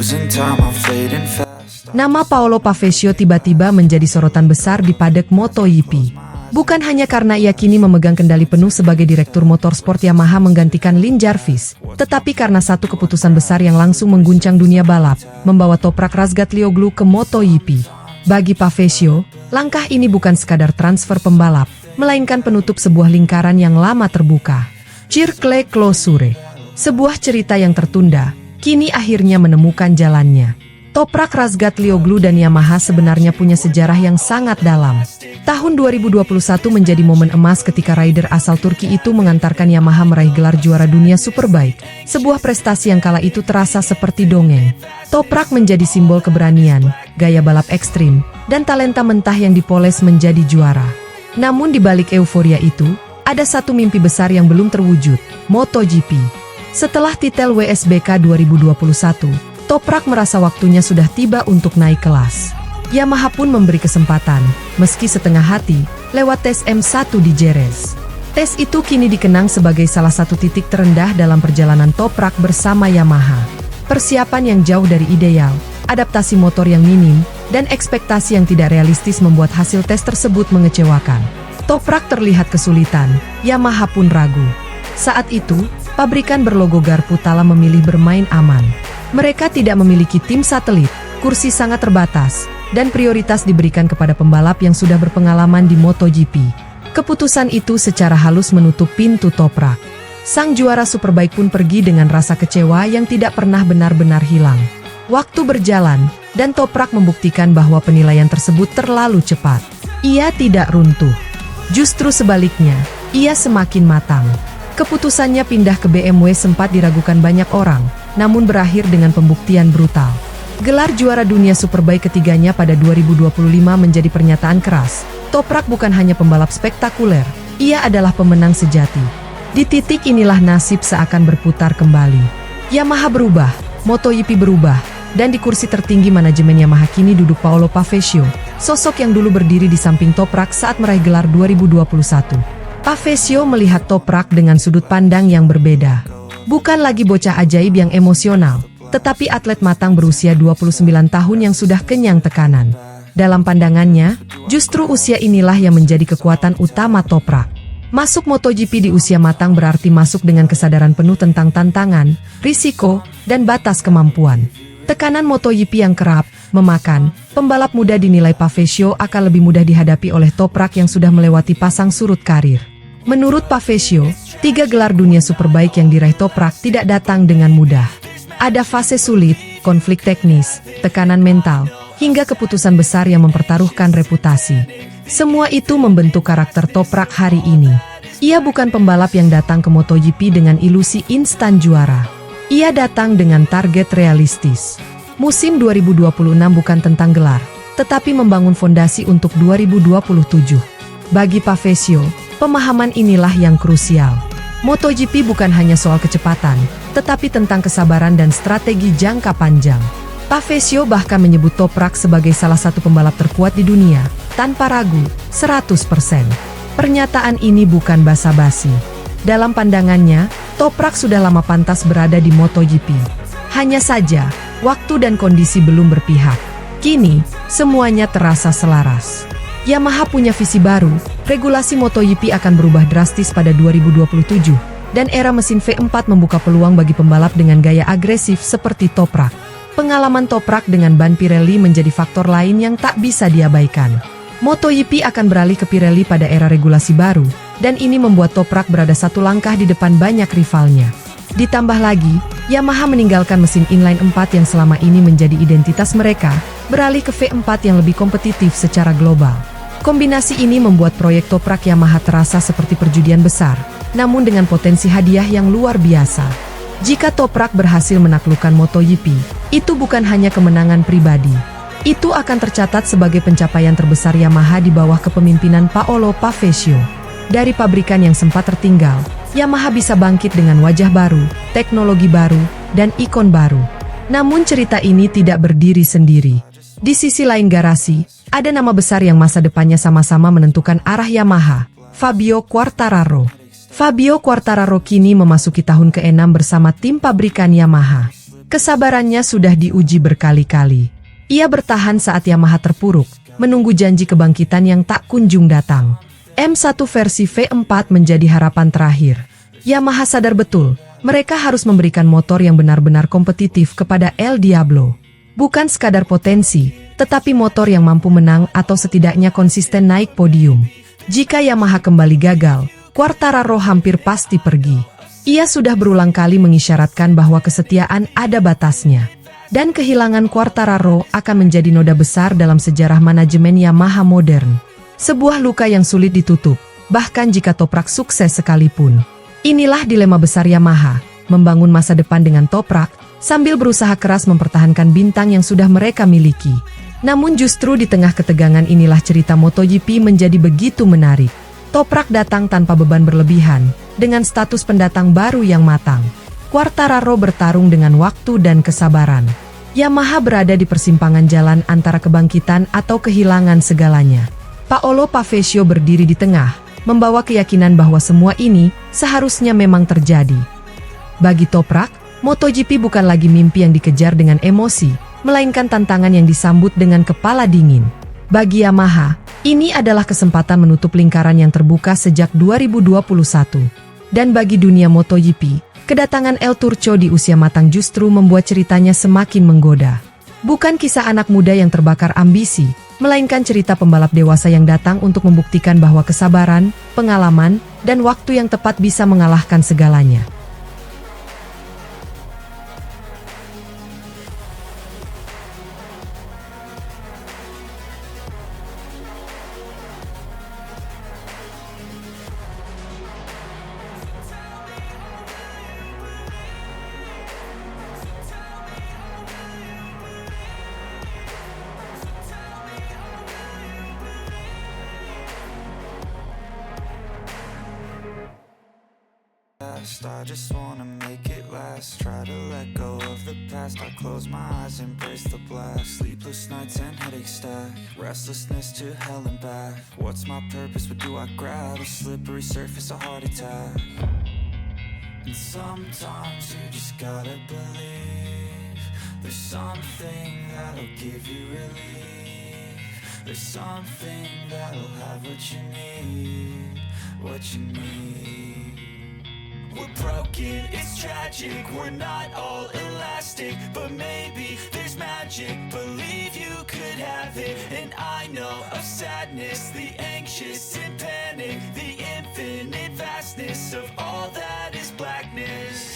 losing time, I'm fading fast. Nama Paolo Pavesio tiba-tiba menjadi sorotan besar di padek MotoGP. Bukan hanya karena ia kini memegang kendali penuh sebagai direktur motorsport Yamaha menggantikan Lin Jarvis, tetapi karena satu keputusan besar yang langsung mengguncang dunia balap, membawa Toprak Razgatlioglu ke MotoGP. Bagi Pavesio, langkah ini bukan sekadar transfer pembalap, melainkan penutup sebuah lingkaran yang lama terbuka. Cercle Closure. Sebuah cerita yang tertunda, kini akhirnya menemukan jalannya. Toprak Razgatlioglu dan Yamaha sebenarnya punya sejarah yang sangat dalam. Tahun 2021 menjadi momen emas ketika rider asal Turki itu mengantarkan Yamaha meraih gelar juara dunia Superbike. Sebuah prestasi yang kala itu terasa seperti dongeng. Toprak menjadi simbol keberanian, gaya balap ekstrim, dan talenta mentah yang dipoles menjadi juara. Namun di balik euforia itu, ada satu mimpi besar yang belum terwujud, MotoGP. Setelah titel WSBK 2021, Toprak merasa waktunya sudah tiba untuk naik kelas. Yamaha pun memberi kesempatan, meski setengah hati, lewat tes M1 di Jerez. Tes itu kini dikenang sebagai salah satu titik terendah dalam perjalanan Toprak bersama Yamaha. Persiapan yang jauh dari ideal, adaptasi motor yang minim, dan ekspektasi yang tidak realistis membuat hasil tes tersebut mengecewakan. Toprak terlihat kesulitan, Yamaha pun ragu. Saat itu, pabrikan berlogo Garputala memilih bermain aman. Mereka tidak memiliki tim satelit, kursi sangat terbatas, dan prioritas diberikan kepada pembalap yang sudah berpengalaman di MotoGP. Keputusan itu secara halus menutup pintu Toprak. Sang juara Superbike pun pergi dengan rasa kecewa yang tidak pernah benar-benar hilang. Waktu berjalan, dan Toprak membuktikan bahwa penilaian tersebut terlalu cepat. Ia tidak runtuh. Justru sebaliknya, ia semakin matang. Keputusannya pindah ke BMW sempat diragukan banyak orang, namun berakhir dengan pembuktian brutal. Gelar juara dunia Superbike ketiganya pada 2025 menjadi pernyataan keras. Toprak bukan hanya pembalap spektakuler, ia adalah pemenang sejati. Di titik inilah nasib seakan berputar kembali. Yamaha berubah, MotoGP berubah, dan di kursi tertinggi manajemen Yamaha kini duduk Paolo Pavesio, sosok yang dulu berdiri di samping Toprak saat meraih gelar 2021. Pavesio melihat Toprak dengan sudut pandang yang berbeda. Bukan lagi bocah ajaib yang emosional, tetapi atlet matang berusia 29 tahun yang sudah kenyang tekanan. Dalam pandangannya, justru usia inilah yang menjadi kekuatan utama Toprak. Masuk MotoGP di usia matang berarti masuk dengan kesadaran penuh tentang tantangan, risiko, dan batas kemampuan. Tekanan MotoGP yang kerap memakan, pembalap muda dinilai Pavesio akan lebih mudah dihadapi oleh Toprak yang sudah melewati pasang surut karir. Menurut Pavesio, 3 gelar dunia Superbike yang diraih Toprak tidak datang dengan mudah. Ada fase sulit, konflik teknis, tekanan mental, hingga keputusan besar yang mempertaruhkan reputasi. Semua itu membentuk karakter Toprak hari ini. Ia bukan pembalap yang datang ke MotoGP dengan ilusi instan juara. Ia datang dengan target realistis. Musim 2026 bukan tentang gelar, tetapi membangun fondasi untuk 2027. Bagi Pavesio, pemahaman inilah yang krusial. MotoGP bukan hanya soal kecepatan, tetapi tentang kesabaran dan strategi jangka panjang. Pavesio bahkan menyebut Toprak sebagai salah satu pembalap terkuat di dunia, tanpa ragu, 100%. Pernyataan ini bukan basa-basi. Dalam pandangannya, Toprak sudah lama pantas berada di MotoGP. Hanya saja, waktu dan kondisi belum berpihak. Kini, semuanya terasa selaras. Yamaha punya visi baru, regulasi MotoGP akan berubah drastis pada 2027, dan era mesin V4 membuka peluang bagi pembalap dengan gaya agresif seperti Toprak. Pengalaman Toprak dengan ban Pirelli menjadi faktor lain yang tak bisa diabaikan. MotoGP akan beralih ke Pirelli pada era regulasi baru, dan ini membuat Toprak berada satu langkah di depan banyak rivalnya. Ditambah lagi, Yamaha meninggalkan mesin inline 4 yang selama ini menjadi identitas mereka, beralih ke V4 yang lebih kompetitif secara global. Kombinasi ini membuat proyek Toprak Yamaha terasa seperti perjudian besar, namun dengan potensi hadiah yang luar biasa. Jika Toprak berhasil menaklukkan MotoGP, itu bukan hanya kemenangan pribadi. Itu akan tercatat sebagai pencapaian terbesar Yamaha di bawah kepemimpinan Paolo Pavesio. Dari pabrikan yang sempat tertinggal, Yamaha bisa bangkit dengan wajah baru, teknologi baru, dan ikon baru. Namun cerita ini tidak berdiri sendiri. Di sisi lain garasi, ada nama besar yang masa depannya sama-sama menentukan arah Yamaha, Fabio Quartararo. Fabio Quartararo kini memasuki tahun ke-6 bersama tim pabrikan Yamaha. Kesabarannya sudah diuji berkali-kali. Ia bertahan saat Yamaha terpuruk, menunggu janji kebangkitan yang tak kunjung datang. M1 versi V4 menjadi harapan terakhir. Yamaha sadar betul, mereka harus memberikan motor yang benar-benar kompetitif kepada El Diablo. Bukan sekadar potensi, tetapi motor yang mampu menang atau setidaknya konsisten naik podium. Jika Yamaha kembali gagal, Quartararo hampir pasti pergi. Ia sudah berulang kali mengisyaratkan bahwa kesetiaan ada batasnya. Dan kehilangan Quartararo akan menjadi noda besar dalam sejarah manajemen Yamaha modern. Sebuah luka yang sulit ditutup, bahkan jika Toprak sukses sekalipun. Inilah dilema besar Yamaha, membangun masa depan dengan Toprak, sambil berusaha keras mempertahankan bintang yang sudah mereka miliki. Namun justru di tengah ketegangan inilah cerita MotoGP menjadi begitu menarik. Toprak datang tanpa beban berlebihan, dengan status pendatang baru yang matang. Quartararo bertarung dengan waktu dan kesabaran. Yamaha berada di persimpangan jalan antara kebangkitan atau kehilangan segalanya. Paolo Pavesio berdiri di tengah, membawa keyakinan bahwa semua ini seharusnya memang terjadi. Bagi Toprak, MotoGP bukan lagi mimpi yang dikejar dengan emosi, melainkan tantangan yang disambut dengan kepala dingin. Bagi Yamaha, ini adalah kesempatan menutup lingkaran yang terbuka sejak 2021. Dan bagi dunia MotoGP, kedatangan El Turco di usia matang justru membuat ceritanya semakin menggoda. Bukan kisah anak muda yang terbakar ambisi, melainkan cerita pembalap dewasa yang datang untuk membuktikan bahwa kesabaran, pengalaman, dan waktu yang tepat bisa mengalahkan segalanya. I just wanna make it last. Try to let go of the past. I close my eyes, embrace the blast. Sleepless nights and headaches stack. Restlessness to hell and back. What's my purpose? What do I grab? A slippery surface, a heart attack. And sometimes you just gotta believe there's something that'll give you relief. There's something that'll have what you need. What you need. We're broken, it's tragic, we're not all elastic, but maybe there's magic, believe you could have it. And I know of sadness, the anxious and panic, the infinite vastness of all that is blackness.